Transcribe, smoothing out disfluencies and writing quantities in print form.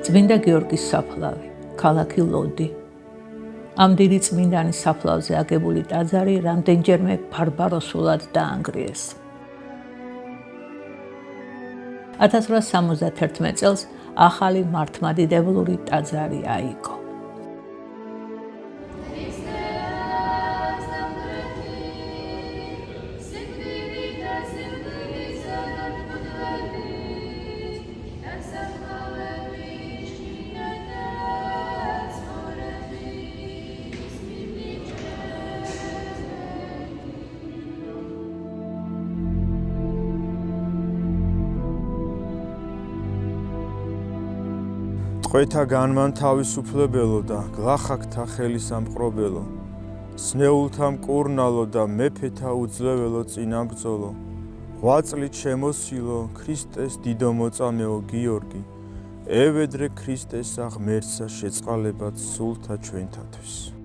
წმინდა გიორგის საფლავი, ქალაქი ლოდი. ამ დიდი წმინდანის საფლავზე აგებული ტაძარი რამდენჯერმე ბარბაროსულად დაანგრიეს. 1871 წელს ახალი მართლმადიდებლური ტაძარი აიგო. ტყვეთა განმან თავისუფლებელო და გლახაკთა ხელის ამყრობელო, სნეულთა მკურნალო და მეფეთა უძლეველო წინამბრძოლო, ღვაწლით შემოსილო ქრისტეს დიდო მოწამეო გიორგი, ევედრე ქრისტესა ღმერთსა შეწყალებად სულთა ჩვენთათვის.